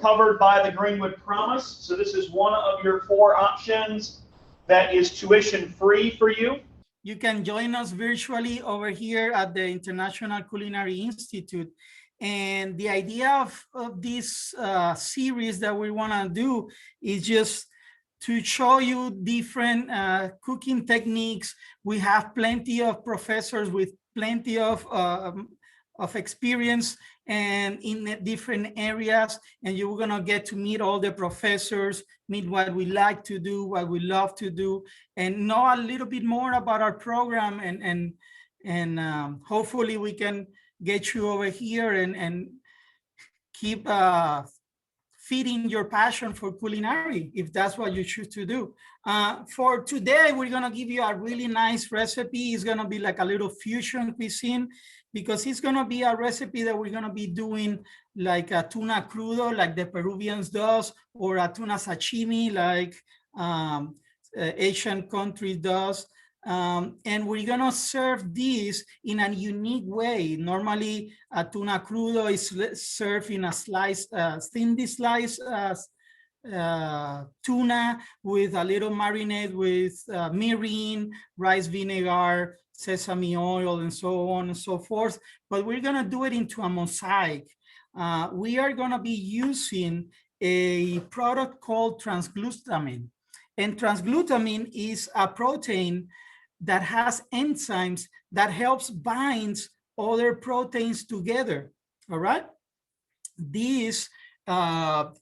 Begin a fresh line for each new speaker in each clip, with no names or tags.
covered by the Greenwood Promise. So this is one of your 4 options that is tuition free for you.
You can join us virtually over here at the International Culinary Institute. And the idea of this series that we want to do is just to show you different cooking techniques. We have plenty of professors with plenty of experience and in different areas, and you're gonna get to meet all the professors, meet what we like to do, what we love to do, and know a little bit more about our program, and hopefully we can get you over here and keep feeding your passion for culinary, if that's what you choose to do. For today, we're gonna give you a really nice recipe. It's gonna be like a little fusion cuisine, because it's gonna be a recipe that we're gonna be doing like a tuna crudo, like the Peruvians does, or a tuna sashimi, like Asian country does. And we're gonna serve this in a unique way. Normally, a tuna crudo is served in a thinly sliced tuna with a little marinade with mirin, rice vinegar, sesame oil, and so on and so forth. But we're gonna do it into a mosaic. We are gonna be using a product called transglutamine. And transglutamine is a protein that has enzymes that helps binds other proteins together, all right? This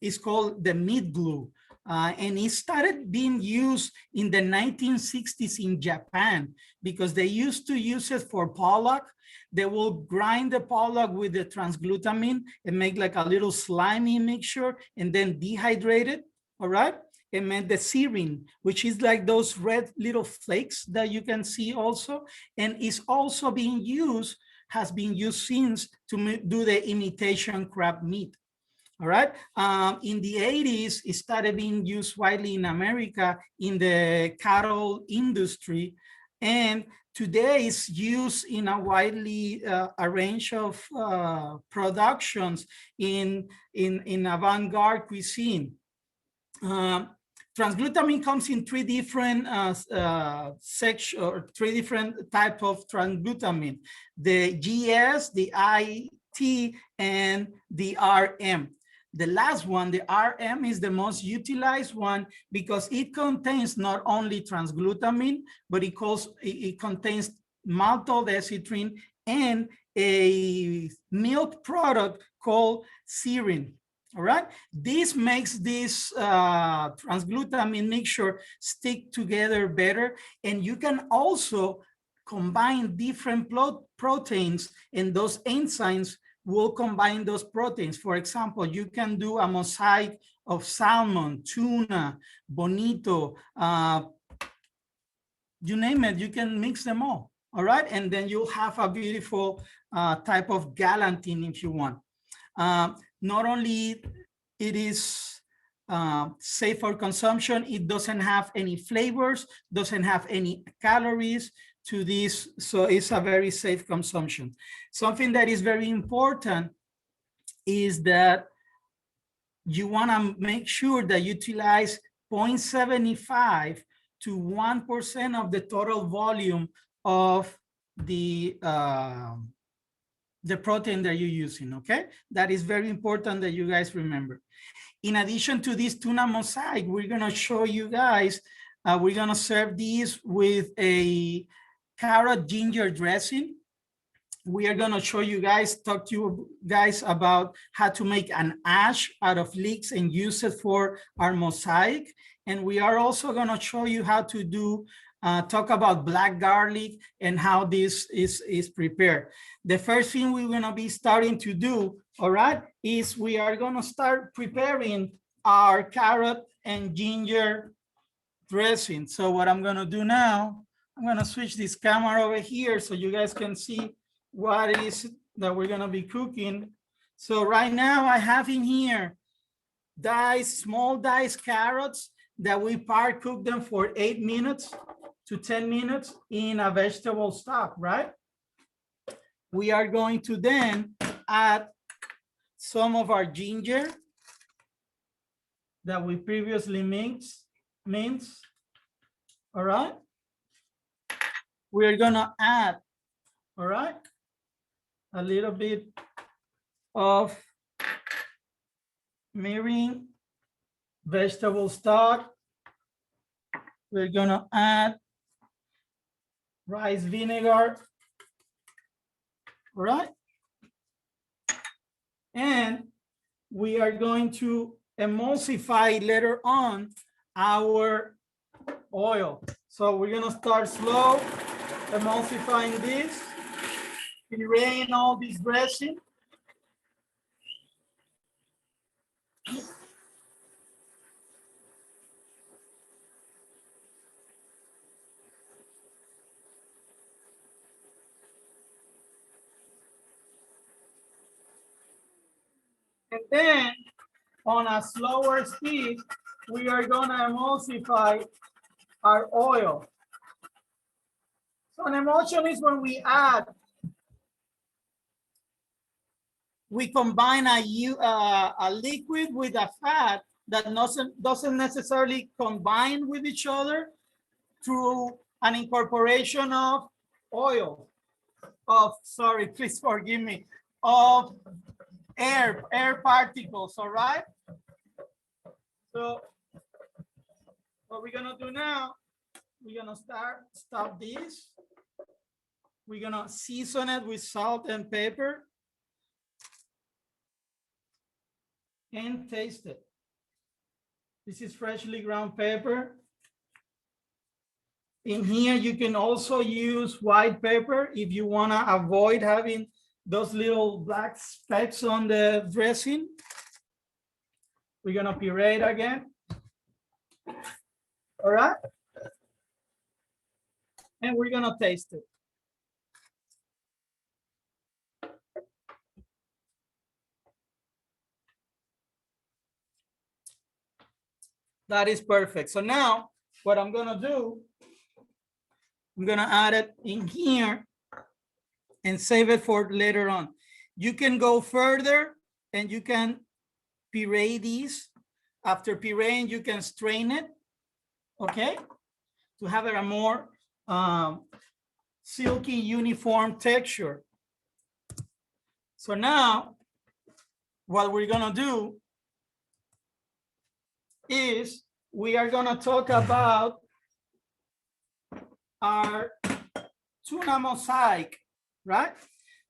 is called the meat glue. And it started being used in the 1960s in Japan, because they used to use it for pollock. They will grind the pollock with the transglutamine and make like a little slimy mixture and then dehydrate it, all right? And then the serine, which is like those red little flakes that you can see also, and is also being used, has been used since to do the imitation crab meat. All right. In the 80s, it started being used widely in America in the cattle industry. And today it's used in a widely a range of productions in avant-garde cuisine. Transglutamine comes in 3 different sections, or 3 different types of transglutamine: the GS, the IT, and the RM. The last one, the RM, is the most utilized one because it contains not only transglutamine, but it contains maltodextrin and a milk product called serine. All right, this makes this transglutamine mixture stick together better, and you can also combine different proteins, and those enzymes will combine those proteins. For example, you can do a mosaic of salmon, tuna, bonito, you name it, you can mix them all right? And then you'll have a beautiful type of galantine if you want. Not only it is safe for consumption, it doesn't have any flavors, doesn't have any calories to this, so it's a very safe consumption. Something that is very important is that you want to make sure that you utilize 0.75 to 1% of the total volume of the protein that you're using, okay? That is very important that you guys remember. In addition to this tuna mosaic, we're gonna show you guys, we're gonna serve these with a carrot ginger dressing. We are gonna show you guys, talk to you guys about how to make an ash out of leeks and use it for our mosaic. And we are also gonna show you how to do talk about black garlic and how this is prepared. The first thing we're gonna be starting to do, all right, is we are gonna start preparing our carrot and ginger dressing. So what I'm gonna do now, I'm gonna switch this camera over here so you guys can see what it is that we're gonna be cooking. So right now I have in here small diced carrots that we cook them for 8 minutes to 10 minutes in a vegetable stock, right? We are going to then add some of our ginger. that we previously minced. All right. We're gonna add, all right, a little bit of mirin, vegetable stock. We're gonna add rice vinegar, all right? And we are going to emulsify later on our oil. So we're gonna start slow, emulsifying this, pureeing all this dressing. And then on a slower speed, we are gonna emulsify our oil. So an emulsion is when we combine a liquid with a fat that doesn't necessarily combine with each other through an incorporation of oil, sorry, please forgive me, of air particles, all right? So what we're gonna do now, we're gonna stop this. We're gonna season it with salt and pepper and taste it. This is freshly ground pepper. In here, you can also use white pepper if you wanna avoid having those little black specks on the dressing. We're gonna puree it again. All right. And we're gonna taste it. That is perfect. So now what I'm gonna do, I'm gonna add it in here and save it for later on. You can go further and you can puree these. After pureeing, you can strain it, okay? To have a more silky, uniform texture. So now what we're gonna do is we are gonna talk about our tuna mosaic, right?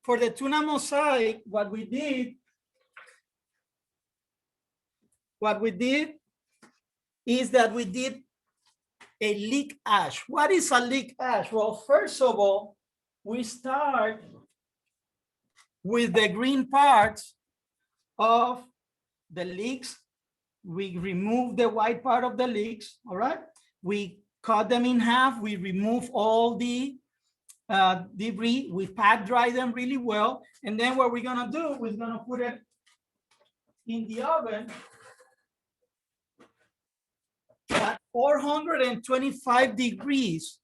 For the tuna mosaic, what we did is that we did a leek ash. What is a leek ash? Well, first of all, we start with the green parts of the leeks. We remove the white part of the leeks, all right? We cut them in half. We remove all the debris. We pat dry them really well. And then what we're gonna do, we're gonna put it in the oven at 425 degrees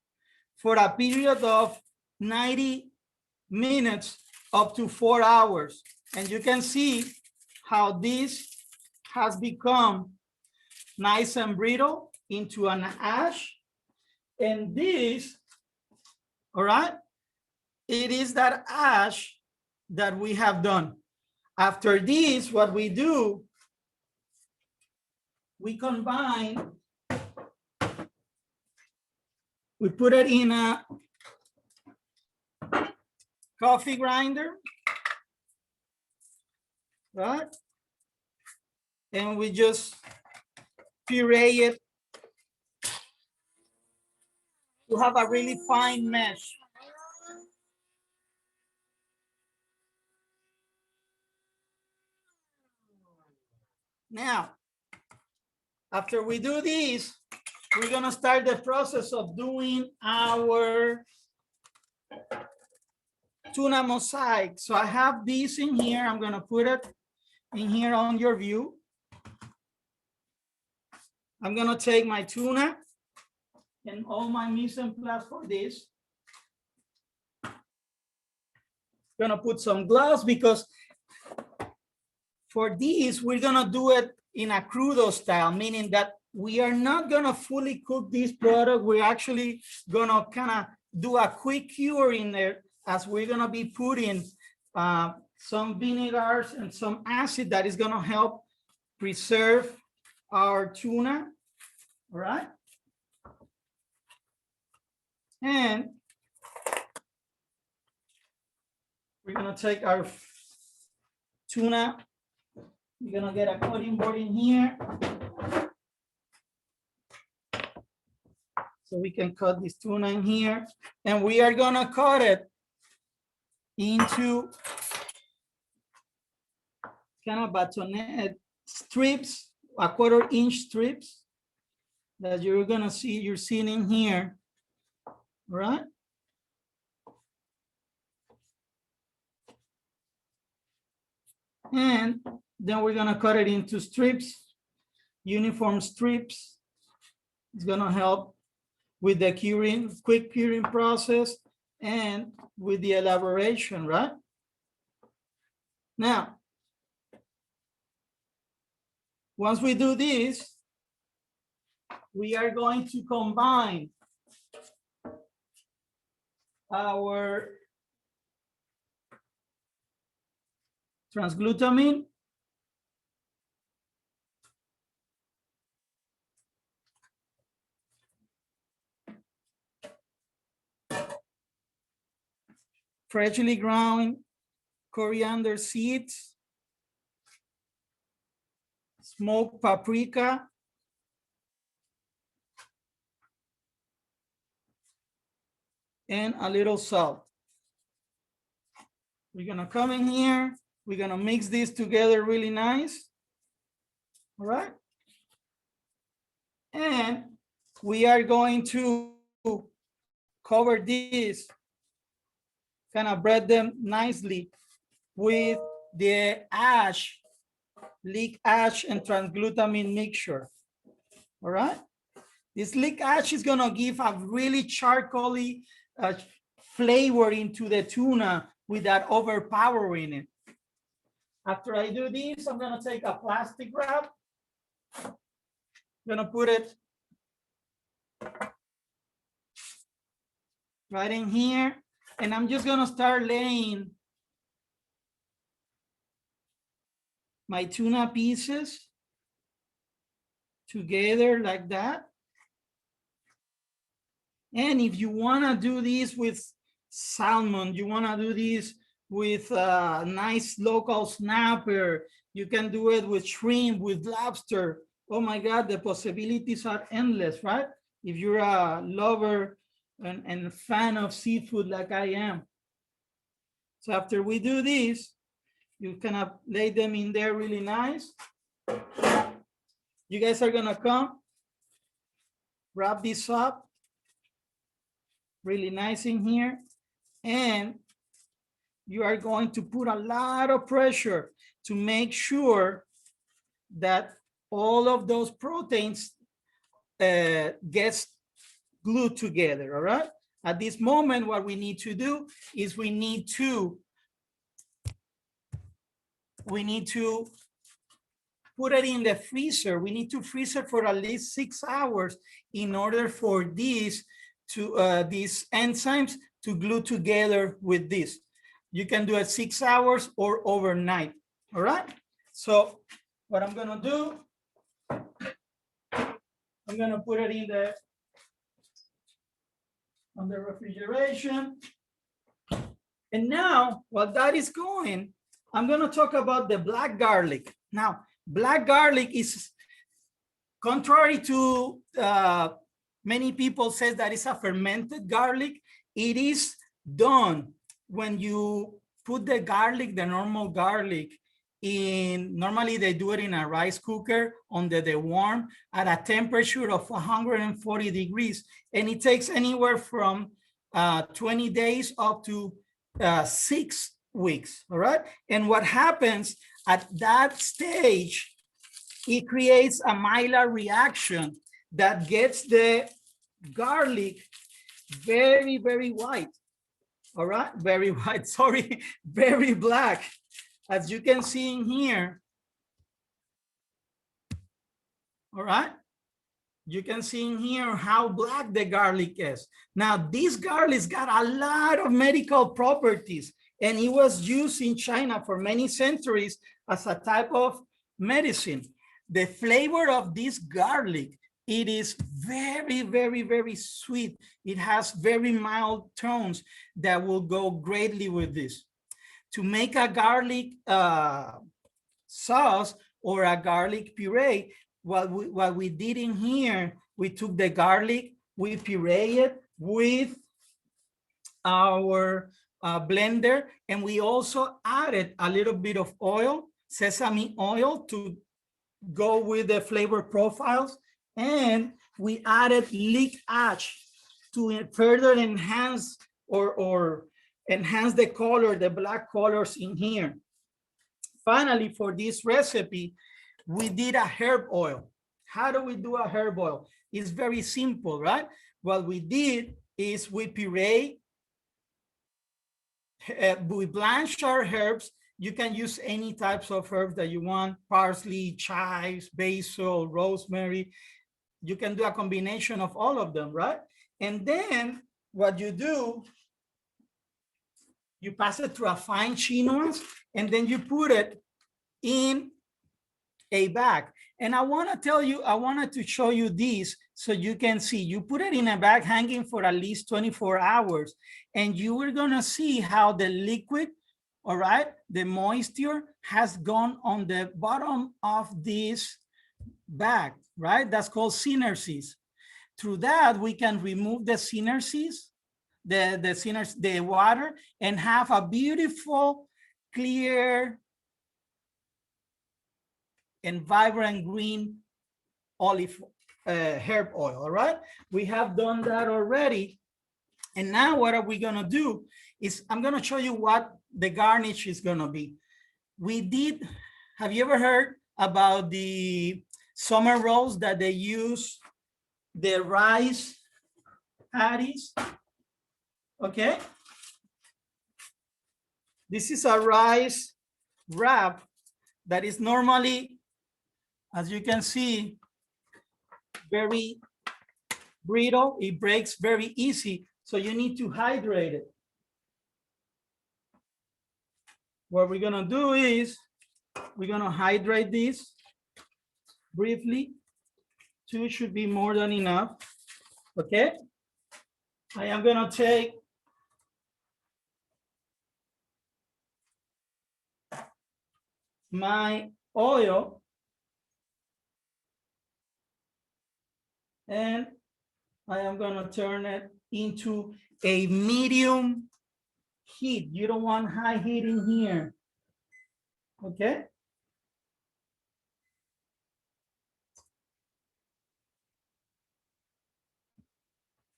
for a period of 90 minutes up to 4 hours. And you can see how this has become nice and brittle into an ash. And this, all right, it is that ash that we have done. After this, what we do, we combine, we put it in a coffee grinder, right? And we just puree it to have a really fine mesh. Now, after we do this, we're gonna start the process of doing our tuna mosaic. So I have this in here. I'm gonna put it in here on your view. I'm gonna take my tuna and all my mise en place for this. Gonna put some gloves because for this, we're gonna do it in a crudo style, meaning that we are not gonna fully cook this product. We're actually gonna kind of do a quick cure in there, as we're gonna be putting some vinegars and some acid that is gonna help preserve our tuna, all right? And we're gonna take our tuna, we're gonna get a cutting board in here, so we can cut this tuna in here, and we are gonna cut it into kind of batonette strips, a 1/4-inch strips that you're gonna see, you're seeing in here, right? And then we're gonna cut it into strips, uniform strips. It's gonna help with the curing, quick curing process, and with the elaboration, right? Now, once we do this, we are going to combine our transglutamine freshly ground coriander seeds, smoked paprika, and a little salt. We're gonna come in here, we're gonna mix this together really nice, all right? And we are going to cover this, kind of bread them nicely with the ash, leek ash and transglutamine mixture, all right? This leek ash is gonna give a really charcoaly flavor into the tuna with that overpowering it. After I do this, I'm gonna take a plastic wrap, gonna put it right in here, and I'm just gonna start laying my tuna pieces together like that. And if you wanna do this with salmon, you wanna do this with a nice local snapper, you can do it with shrimp, with lobster. Oh my God, the possibilities are endless, right? If you're a lover and fan of seafood like I am. So after we do this, you kind of lay them in there really nice. You guys are gonna come, wrap this up really nice in here, and you are going to put a lot of pressure to make sure that all of those proteins gets glued together, all right? At this moment, what we need to do is we need to put it in the freezer. We need to freeze it for at least 6 hours in order for these enzymes to glue together with this. You can do it 6 hours or overnight, all right? So what I'm gonna do, I'm gonna put it in the on the refrigeration. And now, while that is going, I'm gonna talk about the black garlic. Now, black garlic is, contrary to many people say that it's a fermented garlic, it is done when you put the garlic, the normal garlic, in, normally they do it in a rice cooker under the warm at a temperature of 140 degrees. And it takes anywhere from 20 days up to 6 weeks, all right? And what happens at that stage, it creates a Maillard reaction that gets the garlic very, very white, all right? Very white, sorry, very black. As you can see in here, All right. You can see in here how black the garlic is. Now, this garlic's got a lot of medical properties, and it was used in China for many centuries as a type of medicine. The flavor of this garlic, it is very, very, very sweet. It has very mild tones that will go greatly with this. To make a garlic sauce or a garlic puree, what we did in here, we took the garlic, we puree it with our blender, and we also added a little bit of oil, sesame oil, to go with the flavor profiles, and we added leek ash to further enhance or enhance the color, the black colors in here. Finally, for this recipe, we did a herb oil. How do we do a herb oil? It's very simple, right? What we did is we puree, we blanch our herbs. You can use any types of herbs that you want: parsley, chives, basil, rosemary. You can do a combination of all of them, right? And then what you do, you pass it through a fine chinoise, and then you put it in a bag. And I want to tell you, I wanted to show you this so you can see. You put it in a bag hanging for at least 24 hours, and you are going to see how the liquid, all right, the moisture has gone on the bottom of this bag, right? That's called synergies. Through that, we can remove the synergies, the water, and have a beautiful, clear, and vibrant green olive herb oil. All right, we have done that already. And now what are we gonna do is I'm gonna show you what the garnish is gonna be. We did, have you ever heard about the summer rolls that they use the rice patties? Okay, this is a rice wrap that is normally, as you can see, very brittle. It breaks very easy, so you need to hydrate it. What we're gonna do is we're gonna hydrate this briefly. 2 should be more than enough. Okay, I am gonna take my oil and I am gonna turn it into a medium heat. You don't want high heat in here. Okay.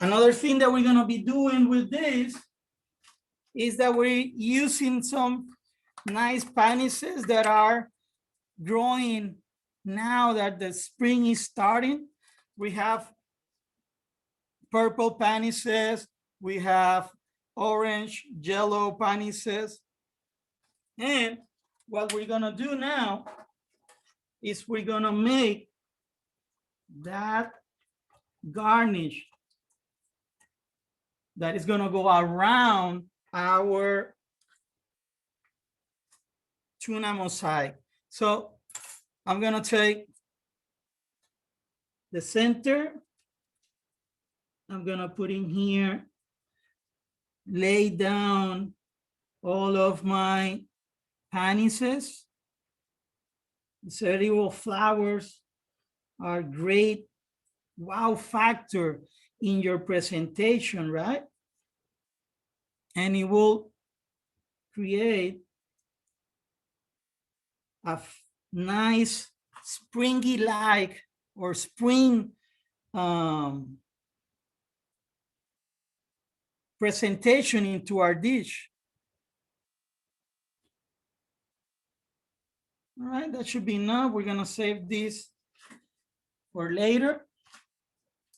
Another thing that we're gonna be doing with this is that we're using some nice panises that are growing now that the spring is starting. We have purple panises, we have orange, yellow panises. And what we're gonna do now is we're gonna make that garnish that is gonna go around our tuna mosaic. So I'm gonna take the center, I'm gonna put in here, lay down all of my panises. The edible flowers are great wow factor in your presentation, right? And it will create a nice springy like or spring presentation into our dish. All right, that should be enough. We're gonna save this for later.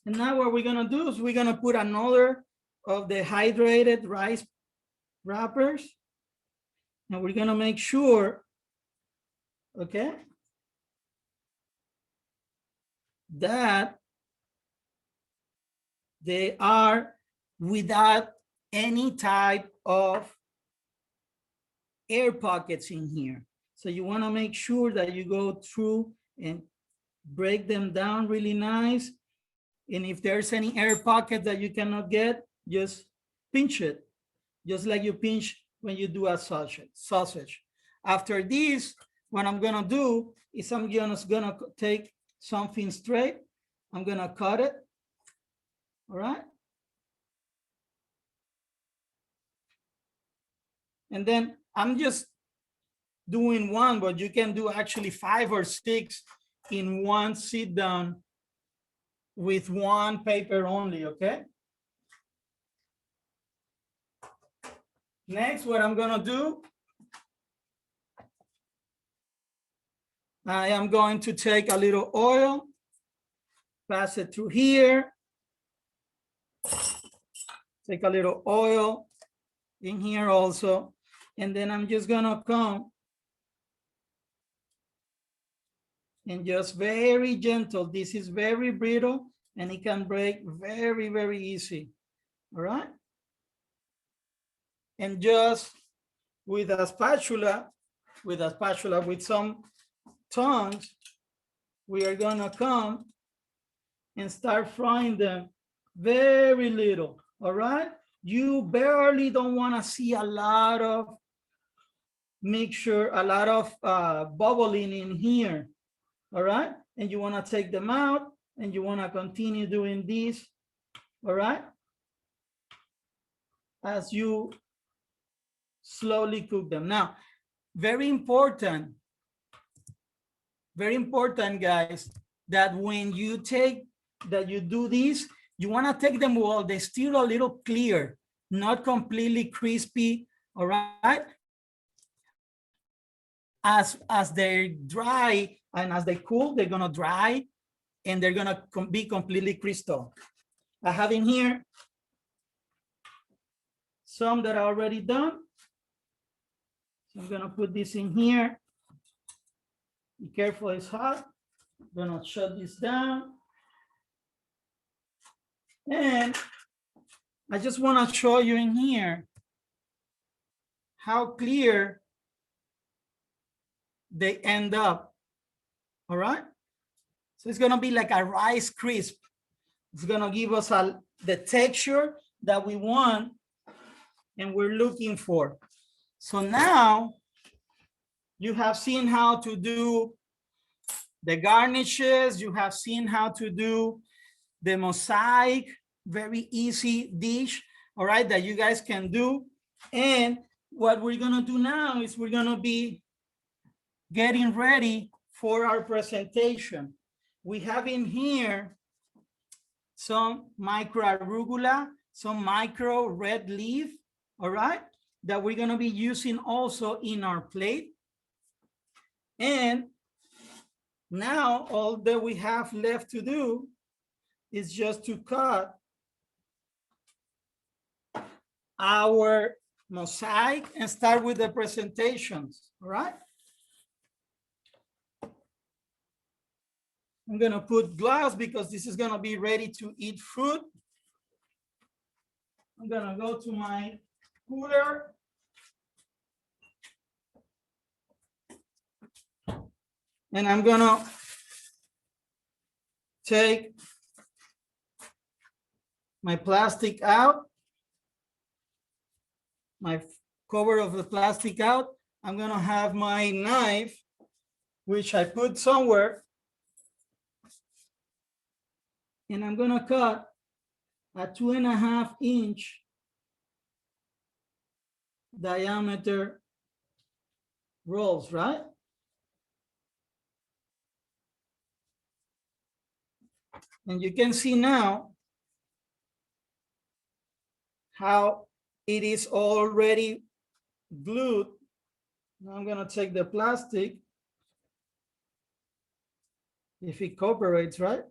And now what we're gonna do is we're gonna put another of the hydrated rice wrappers. And we're gonna make sure, okay, that they are without any type of air pockets in here. So you want to make sure that you go through and break them down really nice. And if there's any air pocket that you cannot get, just pinch it, just like you pinch when you do a sausage. After this, what I'm gonna do is I'm just gonna take something straight. I'm gonna cut it, all right? And then I'm just doing one, but you can do actually 5 or 6 in one sit down with one paper only, okay? Next, what I'm gonna do, I am going to take a little oil, pass it through here, take a little oil in here also, and then I'm just gonna come and just very gentle. This is very brittle and it can break very, very easy, all right? And just with a spatula, with some tongs, we are gonna come and start frying them very little, all right? You barely don't wanna see a lot of mixture, a lot of bubbling in here, all right? And you wanna take them out and you wanna continue doing this, all right? As you slowly cook them. Now, very important, guys, that when you do this, you wanna take them while they're still a little clear, not completely crispy, all right? As they're dry and as they cool, they're gonna dry and they're gonna be completely crystal. I have in here some that are already done. So I'm gonna put this in here. Be careful, it's hot. I'm gonna shut this down. And I just wanna show you in here how clear they end up, all right? So it's gonna be like a rice crisp. It's gonna give us the texture that we want and we're looking for. So now you have seen how to do the garnishes, you have seen how to do the mosaic, very easy dish, all right, that you guys can do. And what we're gonna do now is we're gonna be getting ready for our presentation. We have in here some micro arugula, some micro red leaf, all right, that we're gonna be using also in our plate. And now all that we have left to do is just to cut our mosaic and start with the presentations, all right? I'm gonna put gloves because this is gonna be ready to eat food. I'm gonna go to my cooler. And I'm gonna take my plastic out, my cover of the plastic out. I'm gonna have my knife, which I put somewhere, and I'm gonna cut a 2.5 inch diameter rolls, right? And you can see now how it is already glued. Now I'm gonna take the plastic, if it cooperates, right?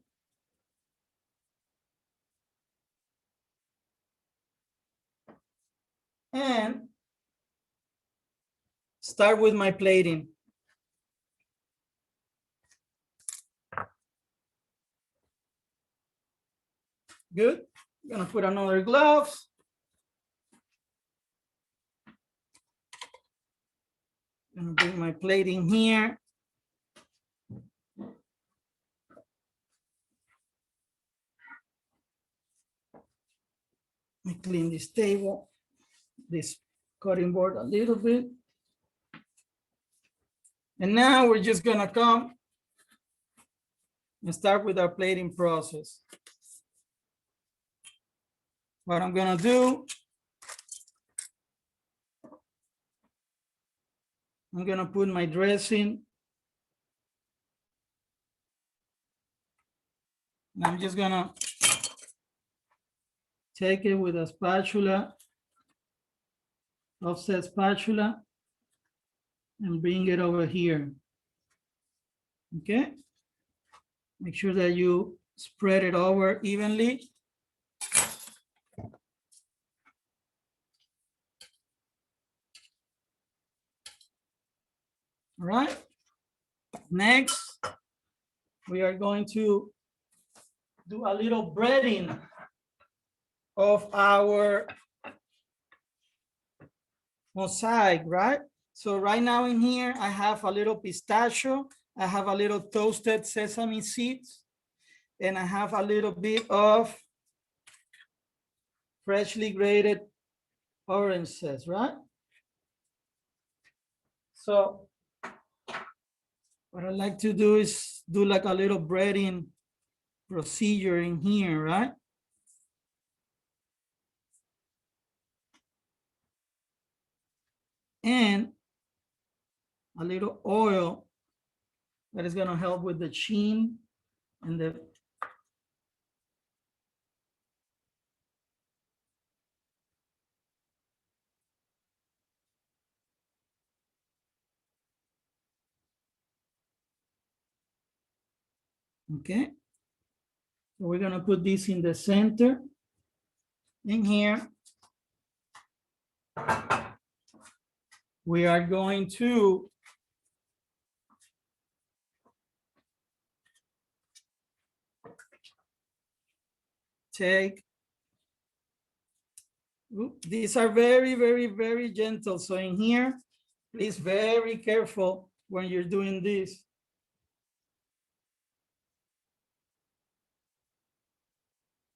And start with my plating. Good. I'm gonna put another gloves. Gonna bring my plate in here. Let me clean this table, this cutting board a little bit. And now we're just gonna come and start with our plating process. What I'm gonna do, I'm gonna put my dressing. And I'm just gonna take it with a spatula, offset spatula, and bring it over here. Okay? Make sure that you spread it over evenly. All right. Next, we are going to do a little breading of our mosaic, right? So right now in here, I have a little pistachio, I have a little toasted sesame seeds, and I have a little bit of freshly grated orange zest, right? So what I like to do is do like a little breading procedure in here, right? And a little oil that is going to help with the sheen and the okay. So we're going to put this in the center in here. We are going to take, these are very, very, very gentle. So in here, please very careful when you're doing this.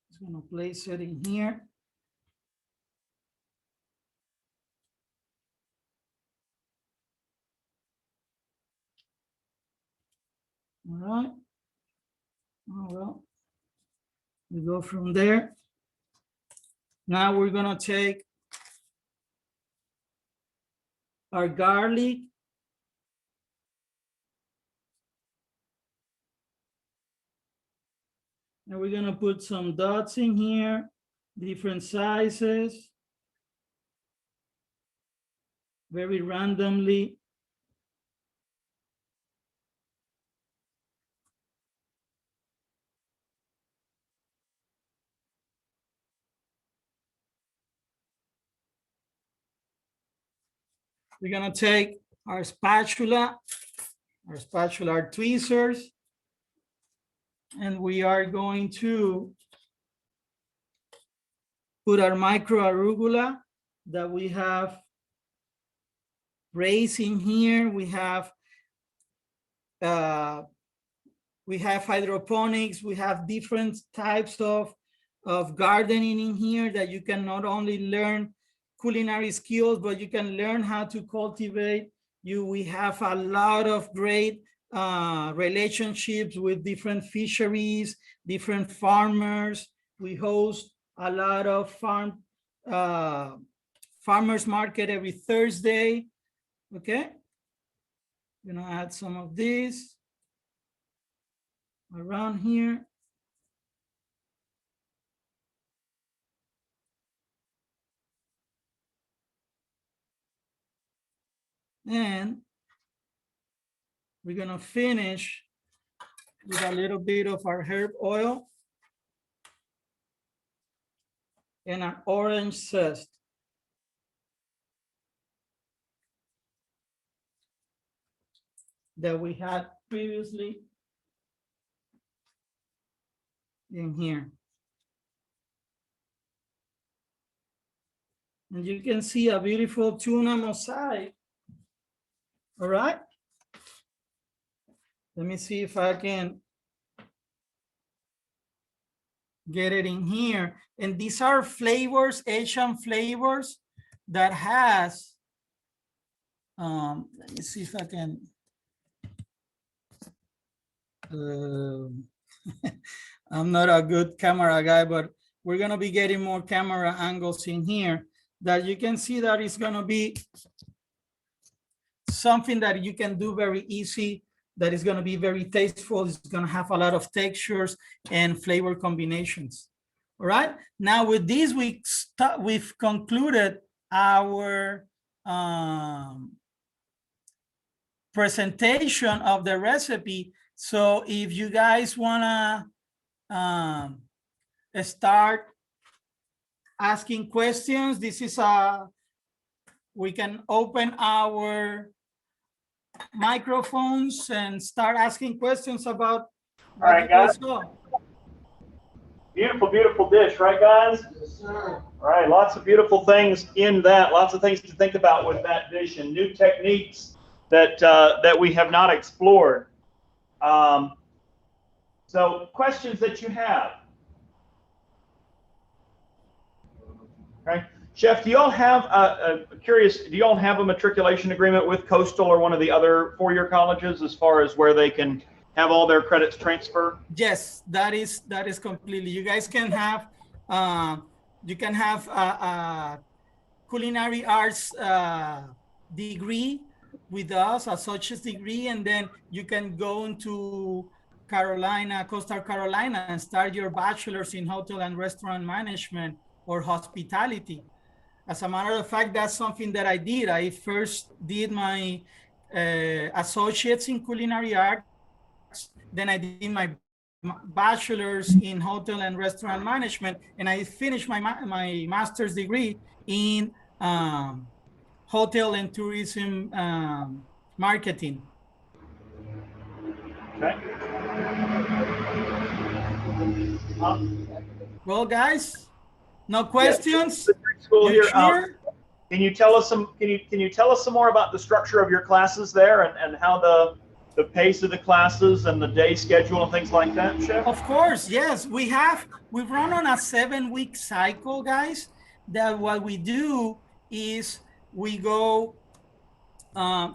Just gonna place it in here. All right. Oh, well, we go from there. Now we're gonna take our garlic. And we're gonna put some dots in here, different sizes, very randomly. We're gonna take our spatula, our tweezers, and we are going to put our micro arugula that we have raised in here. We have hydroponics. We have different types of gardening in here that you can not only learn culinary skills, but you can learn how to cultivate. We have a lot of great relationships with different fisheries, different farmers. We host a lot of farmers market every Thursday. Okay, I'm gonna add some of this around here. And we're gonna finish with a little bit of our herb oil and an orange zest. That we had previously in here. And you can see a beautiful tuna mosaic. All right. Let me see if I can get it in here. And these are flavors, Asian flavors that has, let me see if I can, I'm not a good camera guy, but we're gonna be getting more camera angles in here that you can see that it's gonna be something that you can do very easy, that is gonna be very tasteful. It's gonna have a lot of textures and flavor combinations. All right, now with this, we've concluded our presentation of the recipe. So if you guys wanna start asking questions, this is we can open our microphones and start asking questions about what you guys saw.
Beautiful, beautiful dish, right, guys?
Yes, sir.
All right, lots of beautiful things in that, lots of things to think about with that dish and new techniques that that we have not explored. So questions that you have. Okay. Chef, do y'all have do y'all have a matriculation agreement with Coastal or one of the other four-year colleges as far as where they can have all their credits transfer?
Yes, that is completely. You guys can have a culinary arts degree with us, associate's degree, and then you can go into Coastal Carolina, and start your bachelor's in hotel and restaurant management or hospitality. As a matter of fact, that's something that I did. I first did my associates in culinary arts, then I did my bachelor's in hotel and restaurant management, and I finished my master's degree in hotel and tourism marketing.
Okay.
Well, guys, no questions?
School
You
here.
sure?
Can you tell us some? Can you tell us some more about the structure of your classes there and how the pace of the classes and the day schedule and things like that, Chef?
Of course, yes. We run on a 7-week cycle, guys. That what we do is we go.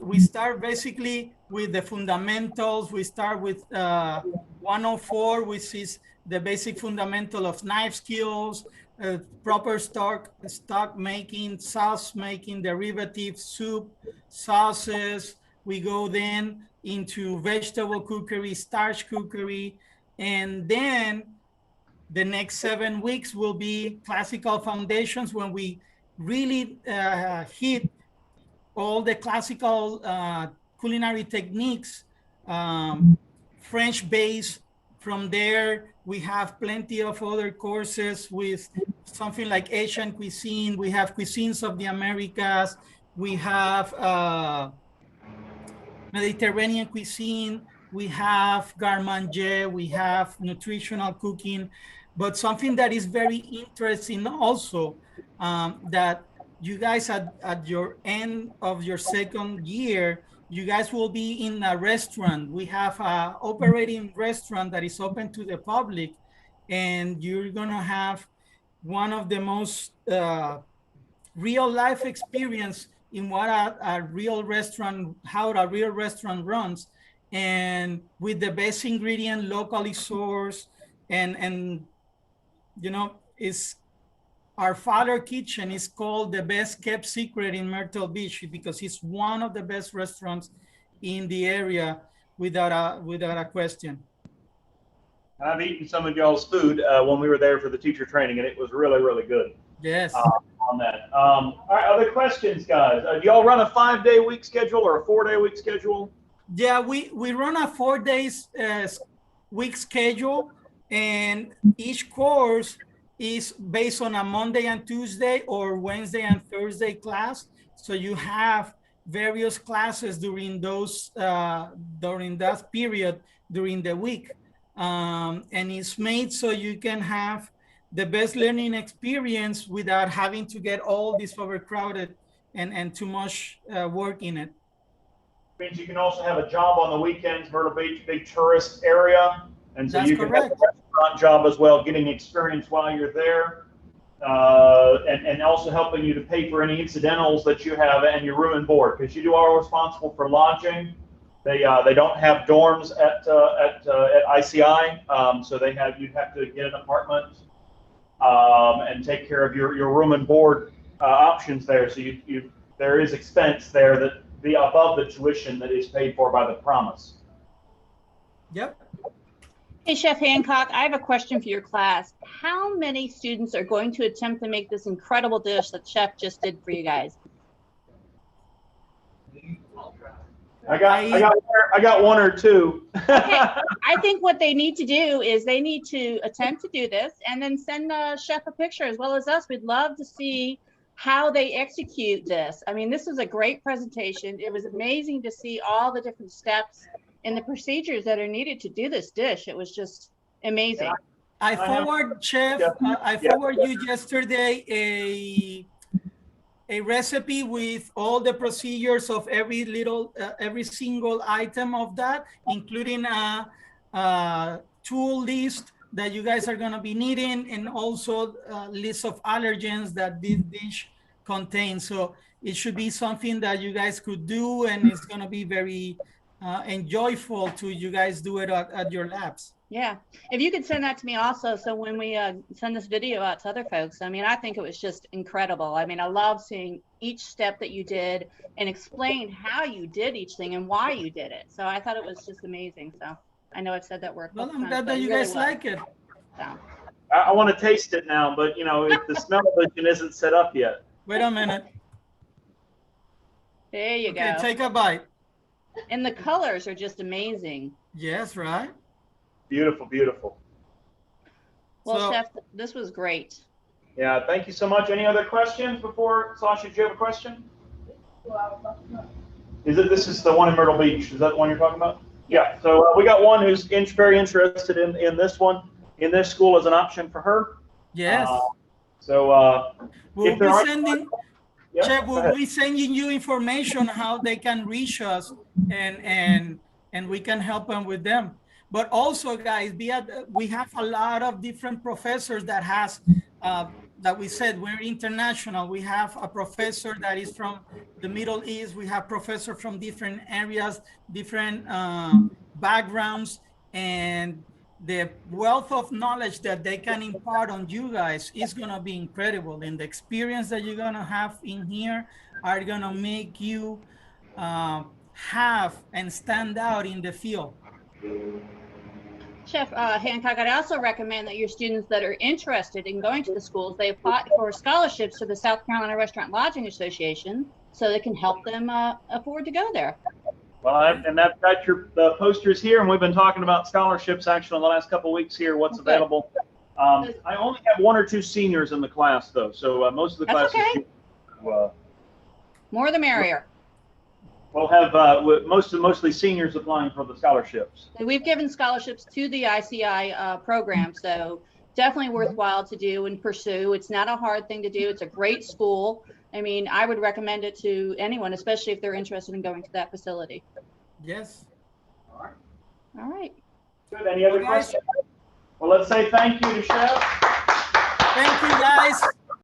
We start basically with the fundamentals. We start with 104, which is the basic fundamental of knife skills, proper stock making, sauce making, derivatives, soup, sauces. We go then into vegetable cookery, starch cookery, and then the next 7 weeks will be classical foundations, when we really hit all the classical culinary techniques, French base. From there, we have plenty of other courses with something like Asian cuisine. We have cuisines of the Americas. We have Mediterranean cuisine. We have garde-manger. We have nutritional cooking. But something that is very interesting also, that you guys at your end of your second year, you guys will be in a restaurant. We have an operating restaurant that is open to the public, and you're gonna have one of the most real life experience in what a real restaurant, how a real restaurant runs, and with the best ingredient locally sourced, and you know, is our father kitchen is called the best kept secret in Myrtle Beach, because it's one of the best restaurants in the area, without a question.
I've eaten some of y'all's food when we were there for the teacher training, and it was really, really good.
Yes.
On that. All right, other questions, guys? Do y'all run a 5-day week schedule or a 4-day week schedule?
Yeah, we run a 4 days week schedule, and each course is based on a Monday and Tuesday or Wednesday and Thursday class. So you have various classes during those during that period during the week, and it's made so you can have the best learning experience without having to get all this overcrowded and too much work in it.
Means you can also have a job on the weekends. Myrtle Beach, big tourist area, and so
That's
you can
correct.
have a restaurant job as well, getting experience while you're there, and also helping you to pay for any incidentals that you have and your room and board, because you are responsible for lodging. They don't have dorms at ICI, so you'd have to get an apartment and take care of your room and board options there. So there is expense there that be above the tuition that is paid for by the promise.
Yep.
Hey, Chef Hancock, I have a question for your class. How many students are going to attempt to make this incredible dish that Chef just did for you guys?
I got one or two.
Okay. I think what they need to do is they need to attempt to do this and then send Chef a picture as well as us. We'd love to see how they execute this. I mean, this was a great presentation. It was amazing to see all the different steps and the procedures that are needed to do this dish. It was just amazing.
I forward, Chef, I forward you yesterday a recipe with all the procedures of every single item of that, including a tool list that you guys are gonna be needing, and also a list of allergens that this dish contains. So it should be something that you guys could do, and it's gonna be very enjoyable to you guys do it at your labs.
Yeah, if you could send that to me also, so when we send this video out to other folks, I mean, I think it was just incredible. I mean, I love seeing each step that you did and explain how you did each thing and why you did it. So I thought it was just amazing. So I know I've said that word.
Well, I'm glad that you guys like it.
So.
I want to taste it now, but if the smell-o-vision isn't set up yet.
Wait a minute.
There you
Okay,
go.
take a bite.
And the colors are just amazing.
Yes, right?
Beautiful, beautiful.
Well,
So-
Chef, this was great.
Yeah, thank you so much. Any other questions before, Sasha, do you have a question? This is the one in Myrtle Beach. Is that the one you're talking about? Yeah, so we got one who's very interested in this one, in this school as an option for her.
Yes.
If
We'll
there
be
aren't-
sending,
Yeah,
Chef,
go
we'll
ahead.
be sending you information how they can reach us, and we can help them with them. But also, guys, we have a lot of different professors that has that we said we're international. We have a professor that is from the Middle East. We have professors from different areas, different backgrounds, and the wealth of knowledge that they can impart on you guys is gonna be incredible. And the experience that you're gonna have in here are gonna make you have and stand out in the field.
Chef Hancock, I'd also recommend that your students that are interested in going to the schools, they apply for scholarships to the South Carolina Restaurant Lodging Association so they can help them afford to go there.
Well, and I've got the posters here, and we've been talking about scholarships actually in the last couple of weeks here, what's available. I only have one or two seniors in the class, though, so most of the
That's
classes.
okay. More the merrier.
We'll have mostly seniors applying for the scholarships.
We've given scholarships to the ICI program, so definitely worthwhile to do and pursue. It's not a hard thing to do. It's a great school. I mean, I would recommend it to anyone, especially if they're interested in going to that facility.
Yes.
All
All right.
Good. Any other questions? Well, let's say thank you to Chef.
Thank you, guys.